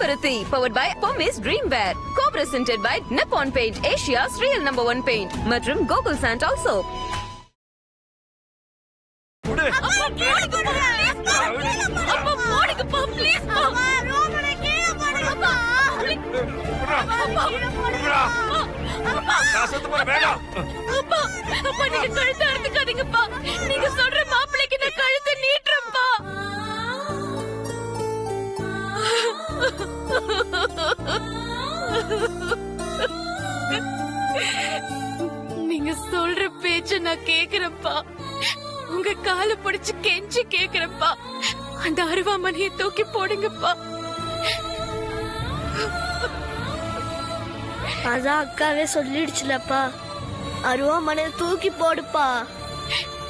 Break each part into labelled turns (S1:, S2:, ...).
S1: Chevaruthi, powered by Pommes Dreamwear. Co-presented by Nippon Paint, Asia's real #1 paint. மற்றும் Google Santal Soap.
S2: நீங்க சொல்ற மாப்பிள்ளைக்கு நான் கழுத்தை நீட்டுறேன்ப்பா. நீங்க சொல்ற பேச்ச நான் கேக்குறேன்ப்பா. உங்க கால பிடிச்சு கெஞ்சி கேக்குறேன்ப்பா. அந்த அருவாமனையை தூக்கி போடுங்கப்பா.
S3: அதான் அக்காவே சொல்லிடுச்சுலப்பா, அருவாமனையை தூக்கி போடுப்பா.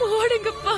S2: போடுங்கப்பா.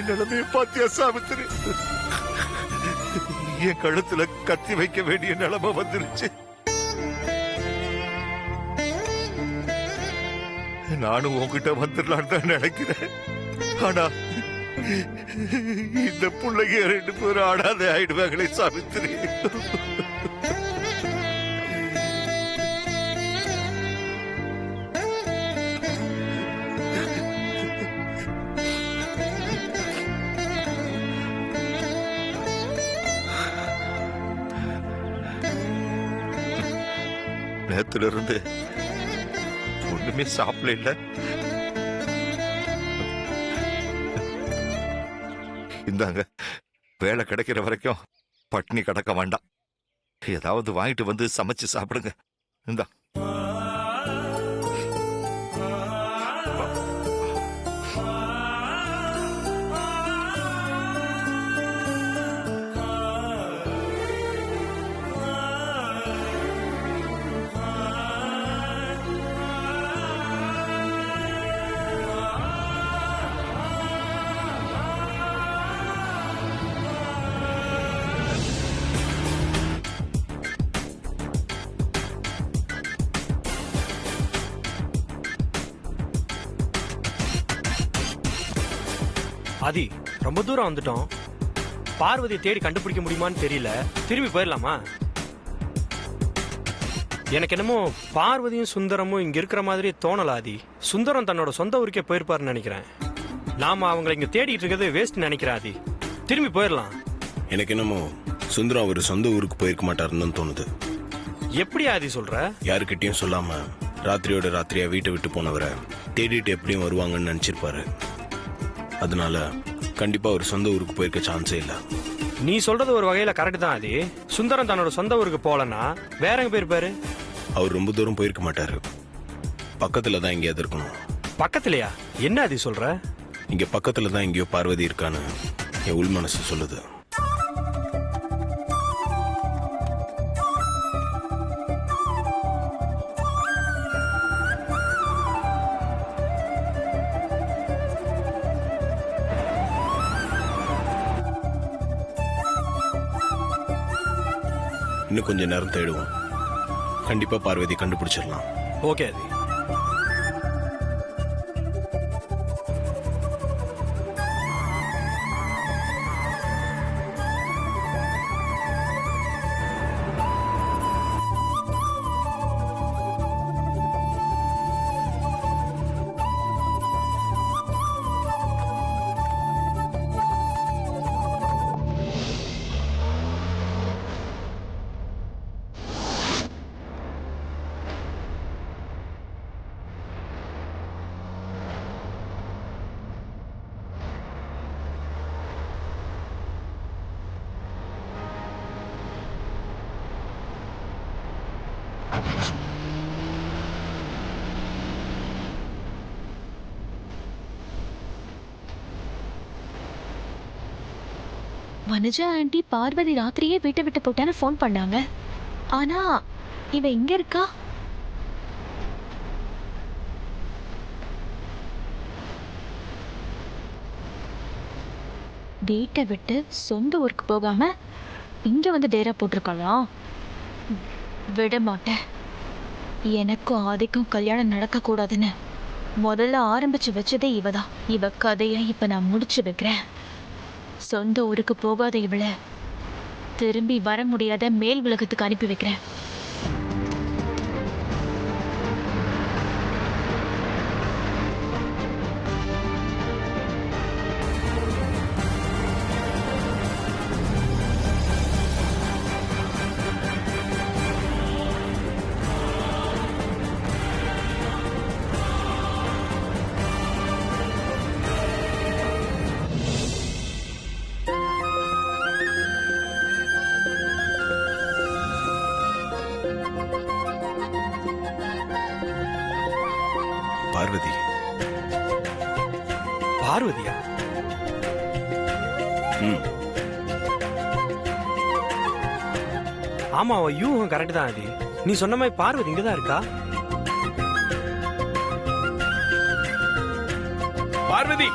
S4: நிலைமையை பாத்தியா சாவித்திரி? என் கழுத்துல கத்தி வைக்க வேண்டிய நிலைமை வந்துருச்சு. நானும் உன்கிட்ட வந்துடலான்னு தான் நினைக்கிறேன். ஆனா இந்த பிள்ளைங்க 2 பேரும் ஆடாத ஆயிடுவாங்களே சாவித்திரி. நேத்துல இருந்து ஒண்ணுமே சாப்பிடல இல்ல. இந்தாங்க, வேலை கிடைக்கிற வரைக்கும் பட்டினி கிடக்க வேண்டாம். ஏதாவது வாங்கிட்டு வந்து சமைச்சு சாப்பிடுங்க. இந்தா.
S5: ஆதி, ரொம்ப தூரம் வந்துட்டோம். பார்வதியை தேடி கண்டுபிடிக்க முடியுமான்னு தெரியல. திரும்பி போயிடலாமா? எனக்கு என்னமோ பார்வதியும் சுந்தரமும் இங்க இருக்கிற மாதிரி தோணல ஆதி. சுந்தரம் தன்னோட சொந்த ஊருக்கே போயிருப்பாருன்னு நினைக்கிறேன். நாம அவங்களை இங்க தேடிட்டு இருக்கிறது வேஸ்ட் நினைக்கிறேன் ஆதி. திரும்பி போயிடலாம்.
S6: எனக்கு என்னமோ சுந்தரம் அவர் சொந்த ஊருக்கு போயிருக்க மாட்டாருன்னு தோணுது.
S5: எப்படி ஆதி சொல்ற?
S6: யாருக்கிட்டையும் சொல்லாம ராத்திரியோட ராத்திரியா வீட்டை விட்டு போனவரை தேடிட்டு எப்படியும் வருவாங்கன்னு நினைச்சிருப்பாரு. அதனால கண்டிப்பா ஒரு சொந்த ஊருக்கு போயிருக்க சான்ஸே இல்ல.
S5: நீ சொல்றது ஒரு வகையில கரெக்ட் தான் ஆதி. சுந்தரம் தன்னோட சொந்த ஊருக்கு போலன்னா வேற எங்க போயிருப்பாரு?
S6: அவர் ரொம்ப தூரம் போயிருக்க மாட்டாரு. பக்கத்துல தான் எங்கேயாவது இருக்கணும்.
S5: பக்கத்துலயா? என்ன ஆதி சொல்ற?
S6: இங்க பக்கத்துல தான் எங்கேயோ பார்வதி இருக்கான்னு என் உள் மனசு சொல்லுது. இன்னும் கொஞ்சம் நேரம் தேடுவோம். கண்டிப்பா பார்வதி கண்டுபிடிச்சிடலாம்.
S5: ஓகே ஆதி.
S2: வனஜா ஆண்டி பார்வதி ராத்திரியே வீட்டை விட்டு போட்டான்னு ஃபோன் பண்ணாங்க. ஆனா இவ இங்க இருக்கா. வீட்டை விட்டு சொந்த ஊருக்கு போகாம இங்க வந்து டேரா போட்டிருக்காளா? விட மாட்டேன். எனக்கும் ஆதிக்கும் கல்யாணம் நடக்க கூடாதுன்னு முதல்ல ஆரம்பிச்சு வச்சதே இவதான். இவ கதையை இப்ப நான் முடிச்சு வைக்கிறேன். சொந்த ஊருக்கு போகாத இவளை திரும்பி வர முடியாத மேல் உலகத்துக்கு அனுப்பி வைக்கிறேன்.
S6: பார்வதி.
S5: பார்வதியா? ஆமா, அவ யூகம் கரெக்ட் தான். ஆதி, நீ சொன்ன மாதிரி பார்வதி இங்கதான் இருக்கா.
S6: பார்வதி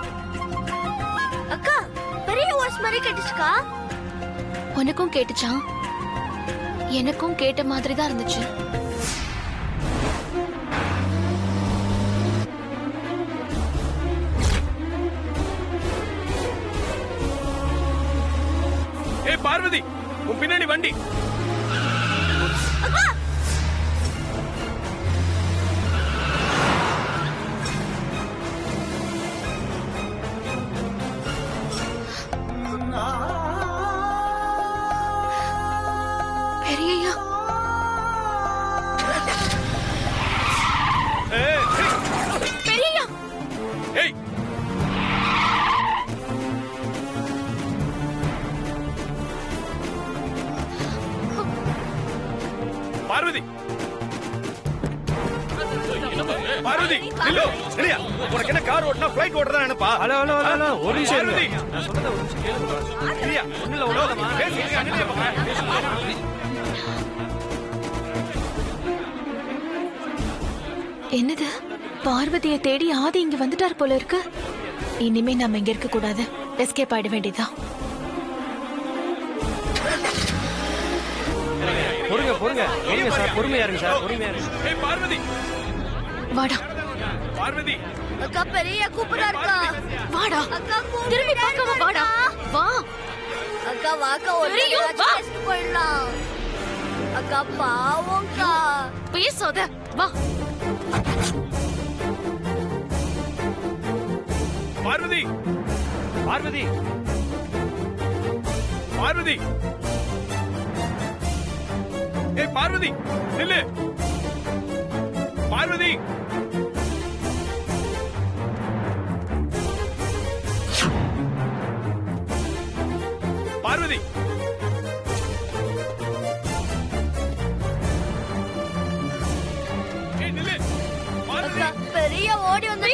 S3: அக்கா, பெரிய வாய்ஸ் மாதிரி கேட்டுச்சுக்கா.
S2: உனக்கும் கேட்டுச்சா? எனக்கும் கேட்ட மாதிரி தான் இருந்துச்சு.
S6: பார்வதி, உன் பின்னாடி வண்டி.
S2: பெரியய்யா, பெரியய்யா.
S6: ஏய், பார்வதி, பார்வதி, நில்லு. நில்லையா? உனக்கு என்ன கார் ஓட்டினா ஃளைட் ஓட்டுறதா நினைப்பா?
S5: ஹலோ ஹலோ ஹலோ, ஒரு நிமிஷம்
S6: பார்வதி.
S5: இருங்க. நான் சொல்றத ஒரு நிமிஷம் கேளுங்க.
S6: நில்லையா?
S5: ஒண்ணுல ஒண்ணு
S6: பேசுங்க, நில்லையா?
S2: என்னது? பார்வதியை தேடி ஆதி இங்க வந்துட்டார் போல இருக்கு. இனிமே நம்ம இங்க இருக்க கூடாது. எஸ்கேப் ஆயிட வேண்டியதுதான்.
S5: பொறுங்க பொறுங்க, இருங்க சார், பொறுமையா இருங்க சார், பொறுமையா இருங்க.
S6: ஏய் பார்வதி,
S2: வாடா
S6: பார்வதி.
S3: அக்கா, பெரிய கூப்பிடாருக்கா.
S2: வாடா,
S3: அக்கா,
S2: திரும்பி பார்க்காம வாடா. வா
S3: அக்கா, வாக்கா, ஒரு
S2: பெரிய வா.
S3: போயிடலாம். அக்கா, பாவம்க்கா.
S2: பேசாத, வா.
S6: பார்வதி,
S5: பார்வதி,
S6: பார்வதி. ஏய் பார்வதி, நில்லு. பார்வதி, பார்வதி. ஏய் நில்லு. பார்வதி,
S3: அக்கா, பெரிய ஓடி வந்து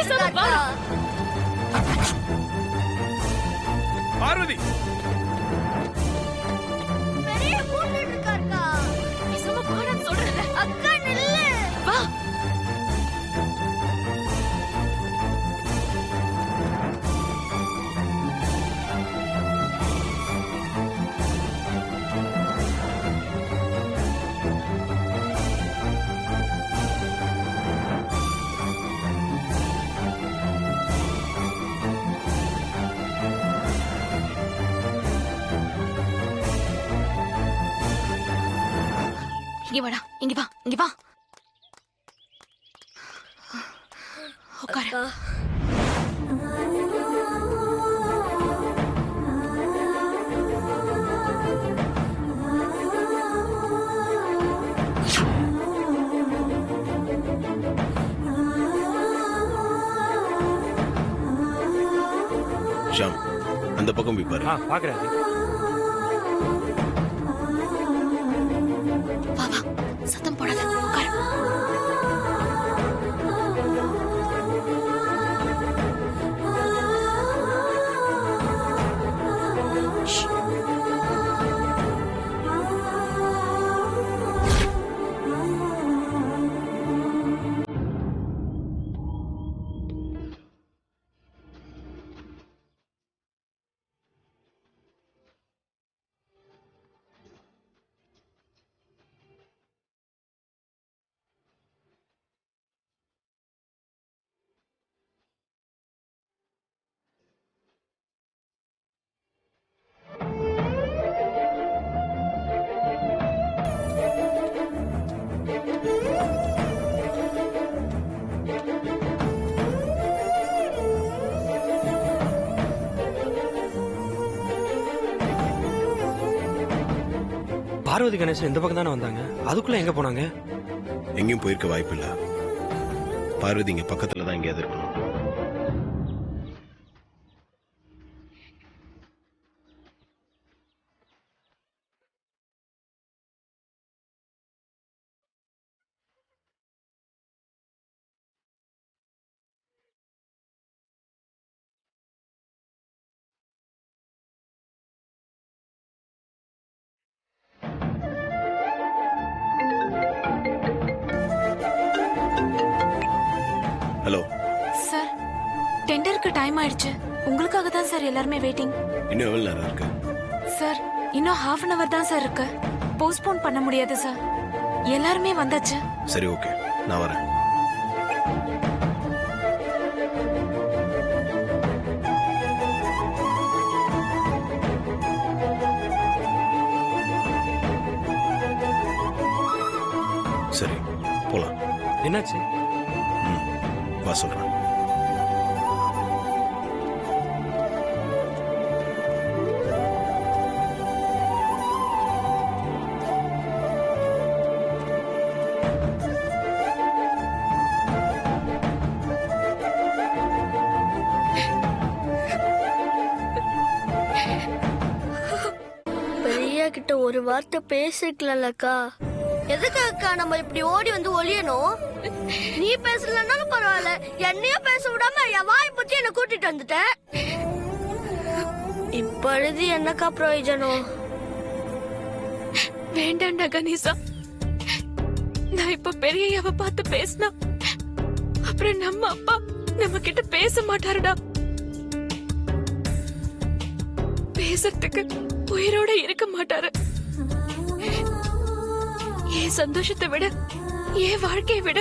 S6: பார்வதி.
S3: பெரிய கூட்டிட்டு இருக்காருக்கா.
S2: பேசாம வாடான்னு சொல்றேன்ல.
S3: அக்கா, நில்லு.
S2: வா. இங்க வாடா, இங்க வா, இங்க வா. உட்காரு.
S3: அக்கா,
S6: ஷாம், அந்த பக்கம் போய் பாரு.
S5: பாக்குறேன்.
S2: வா வா, சத்தம் போடாத, உட்காரு. ஷ்.
S5: பார்வதி கணேசன் இந்த பக்கம் தானே வந்தாங்க, அதுக்குள்ள எங்க போனாங்க?
S6: எங்கேயும் போயிருக்க வாய்ப்பு இல்ல. பார்வதி இங்க பக்கத்துல தான் எங்கேயாவது இருக்கணும். ஹலோ
S7: சார், டெண்டருக்கு டைம் ஆயிடுச்சு. உங்களுக்காக தான் சார் எல்லாருமே வெயிட்டிங்.
S6: இன்னும் எவ்வளவு நேரம் இருக்கு?
S7: சார், இன்னும் ஹாஃப் அன் அவர் தான் சார் இருக்கு. போஸ்ட்போன் பண்ண முடியாது சார். எல்லாருமே வந்தாச்சு.
S6: சரி, ஓகே, நான் வரேன். சரி, போலாம்.
S5: என்னாச்சு?
S6: வா சொல்றேன்.
S3: பெரிய கிட்ட ஒரு வார்த்தை பேசிக்கலக்கா. எதுக்காக்கா நம்ம இப்படி ஓடி வந்து ஒளியணும்? நீ பேசலன்னாலும் பரவாயில்ல, என்னையும் பேச விடாம என் வாய் பத்தி என்ன கூட்டிட்டு வந்துட்ட. இப்பொழுது என்னக்கா பிரயோஜனம்?
S7: வேண்டாண்டா கணேசா. நான் இப்ப பெரியவ பார்த்து பேசினா அப்புறம் நம்ம அப்பா நம்ம கிட்ட பேச மாட்டாருடா. பேசுறதுக்கு உயிரோட இருக்க மாட்டாரு. என் சந்தோஷத்தை விட, என் வாழ்க்கையை விட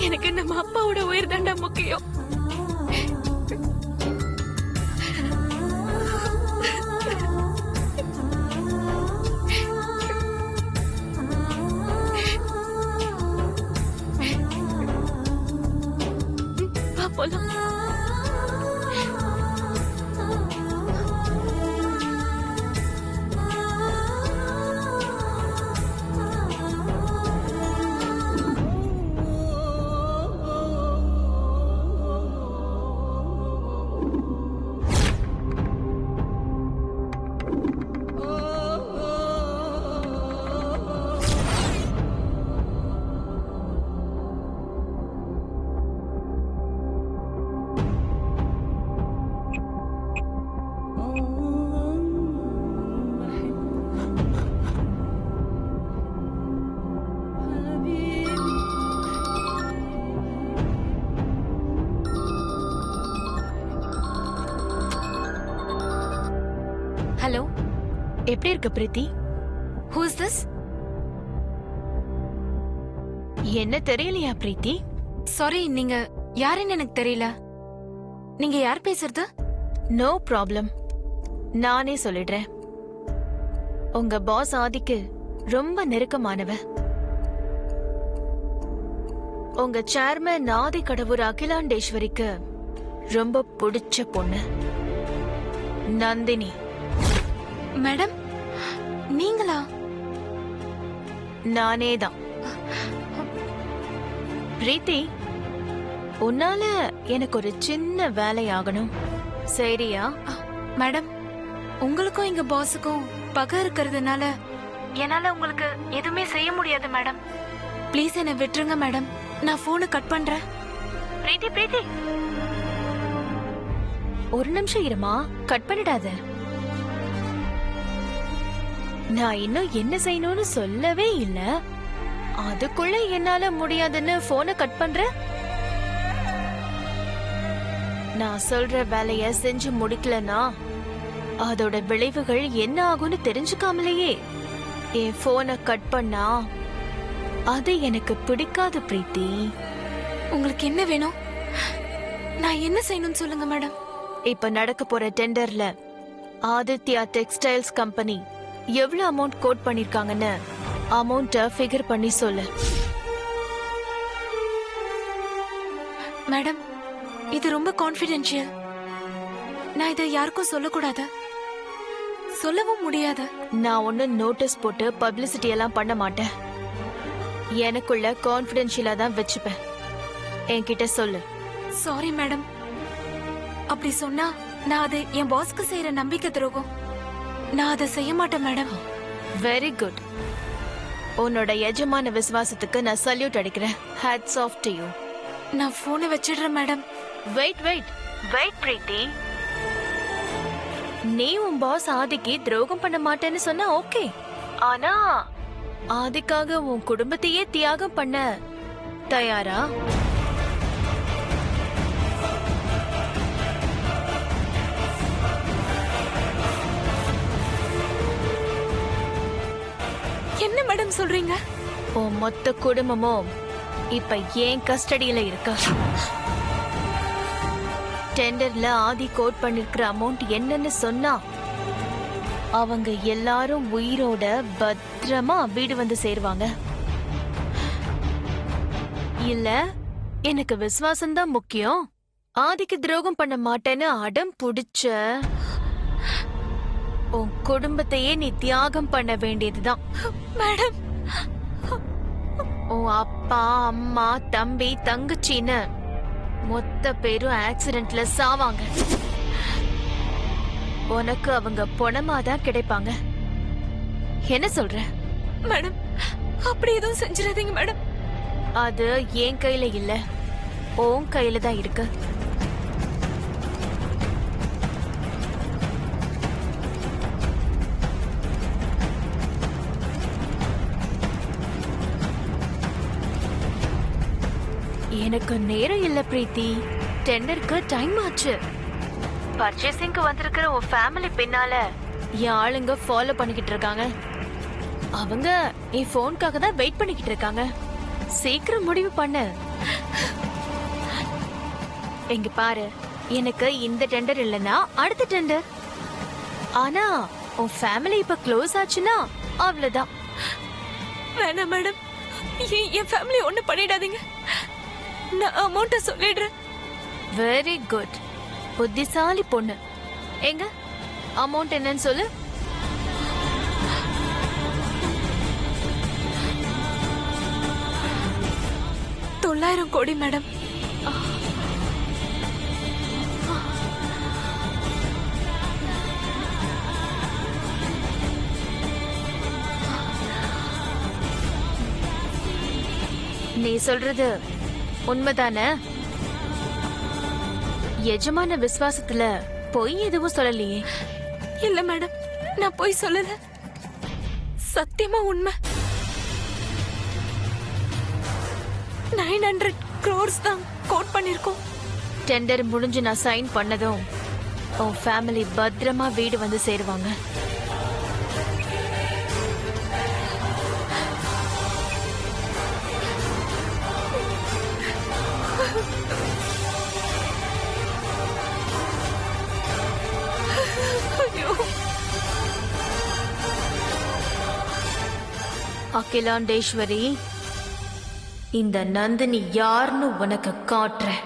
S7: எனக்கு நம்ம அப்பாவோட உயிர் தாண்டா முக்கியம். வா போலாம். ஹலோ,
S2: எப்படி இருக்க பிரீத்தி?
S7: Who is this?
S2: என்ன தெரியலையா பிரீத்தி?
S7: சாரி, நீங்க யாருன்னு எனக்கு தெரியல. நீங்க யார் பேசுறது?
S2: நோ ப்ராப்ளம், நானே சொல்லிடுறேன். உங்க பாஸ் ஆதிக்கு ரொம்ப நெருக்கமானவ. உங்க சேர்மன் ஆதி கடவுர் அகிலாண்டேஸ்வரிக்கு ரொம்ப பிடிச்ச பொண்ணு நந்தினி.
S7: மேடம், நீங்களா?
S2: நானே தான். பிரீத்தி, உன்னால எனக்கு ஒரு சின்ன வேலையாகணும், சரியா?
S7: மேடம், உங்களுக்கும் எங்க பாஸுக்கும் பகை இருக்கிறதுனால என்னால உங்களுக்கு எதுவுமே செய்ய முடியாது மேடம். ப்ளீஸ் என்னை விட்டுருங்க மேடம். நான் போனை கட் பண்றேன்.
S2: பிரீத்தி பிரீத்தி, ஒரு நிமிஷம் இருமா, கட் பண்ணிடாத. நான் இன்னும் என்ன செய்யணும்னு சொல்லவே இல்ல, அதுக்குள்ள என்னால முடியாதுன்னு போனை கட் பண்ற. நான் சொல்ற வேலைய செஞ்சு முடிக்கலனா அதோட விளைவுகள் என்ன ஆகும்னு தெரிஞ்சுக்காமலேயே என் போனை கட் பண்ணா அது எனக்கு பிடிக்காது பிரீத்தி.
S7: உங்களுக்கு என்ன வேணும்? நான் என்ன செய்யணும்னு சொல்லுங்க மேடம்.
S2: இப்ப நடக்க போற டெண்டர்ல ஆதித்யா டெக்ஸ்டைல்ஸ் கம்பெனி எவ்வளவு அமௌண்ட் கோட் பண்ணிருக்காங்கன்னு அமௌண்ட்ட ஃபிகர் பண்ணி சொல்லு.
S7: மேடம், இது ரொம்ப கான்ஃபிடென்ஷியல். நான் இதை யாருக்கும் சொல்லக்கூடாது. சொல்லவும் முடியாது.
S2: நான் ஒன்னும் நோட்டீஸ் போட்டு பப்ளிசிட்டி எல்லாம் பண்ண மாட்டேன். எனக்குள்ள கான்ஃபிடென்ஷியலா தான் வச்சுப்பேன். என்கிட்ட சொல்லு.
S7: Sorry madam. அப்படி சொன்னா நான் அது என் பாஸ்க்கு செய்யற நம்பிக்கை துரோகம். நான் அதை செய்ய மாட்டேன் மேடம்.
S2: Very good. உன்னோட எஜமான விசுவாசத்துக்கு நான் சல்யூட் அடிக்கிறேன். Hats off to you.
S7: நான் போனை வச்சிடுறேன் மேடம்.
S2: வெயிட் பிரீத்தி. நீ உன் பாஸ் ஆதிக்கு துரோகம் பண்ண மாட்டேன்னு சொன்னா ஓகே. ஆனா ஆதிக்காக உன் குடும்பத்தையே தியாகம் பண்ண தயாரா?
S7: என்ன மேடம் சொல்றீங்க?
S2: உன் மொத்த குடும்பமும் இப்ப ஏன் கஸ்டடியில இருக்க. டெண்டர்ல ஆதி கோட் பண்ணிருக்கிற அமௌண்ட் என்னன்னு சொன்னா அவங்க எல்லாரும் உயிரோட பத்திரமா வீடு வந்து சேருவாங்க. இல்ல எனக்கு விசுவாசம் தான் முக்கியம், ஆதிக்கு துரோகம் பண்ண மாட்டேன்னு அடம் புடிச்ச உன் குடும்பத்தையே நீ தியாகம் பண்ண வேண்டியதுதான்.
S7: மேடம்,
S2: உன் அப்பா அம்மா தம்பி தங்கச்சின்னு மொத்த பேரும் ஆக்சிடென்ட்ல சாவாங்க. உனக்கு அவங்க பொணமாதான் கிடைப்பாங்க. என்ன சொல்ற?
S7: மேடம், அப்படி எதுவும் செஞ்சிடாதீங்க மேடம்.
S2: அது என் கையில இல்ல, உன் கையில தான் இருக்கு. எனக்கு நேரம் இல்ல பிரீத்தி. டெண்டருக்கு டைம் ஆச்சு. பர்ச்சேசிங்க்கு வந்திருக்கிற உன் ஃபேமிலி பின்னால என் ஆளுங்க ஃபாலோ பண்ணிக்கிட்டு இருக்காங்க. அவங்க என் போனுக்காக தான் வெயிட் பண்ணிக்கிட்டு இருக்காங்க. சீக்கிரம் முடிவு பண்ணு. எங்க பாரு, எனக்கு இந்த டெண்டர் இல்லனா அடுத்த டெண்டர். ஆனா உன் ஃபேமிலி இப்ப க்ளோஸ் ஆச்சுன்னா அவ்வளவுதான்.
S7: வேணாம் மேடம், என் ஃபேமிலி ஒண்ணு பண்ணிடாதீங்க. நான் அமௌண்ட்ட சொல்லிடுறேன்.
S2: வெரி குட், புத்திசாலி பொண்ணு. எங்க அமௌண்ட் என்னன்னு சொல்லு.
S7: $900 கோடி மேடம்.
S2: நீ சொல்றது உண்மைதானே? எஜமான விசுவாசத்துல பொய் எதுவும் சொல்லலையே.
S7: இல்ல மேடம், நான் போய் சொல்லல. சத்தியமா உண்மை. 900 crores தான் கோட் பண்ணிருக்கோம்.
S2: டெண்டர் முடிஞ்சு நான் சைன் பண்ணதும் உன் ஃபேமிலி பத்திரமா வீடு வந்து சேருவாங்க. அகிலாண்டேஸ்வரி, இந்த நந்தினி யாருன்னு உனக்கு காட்டுறேன்.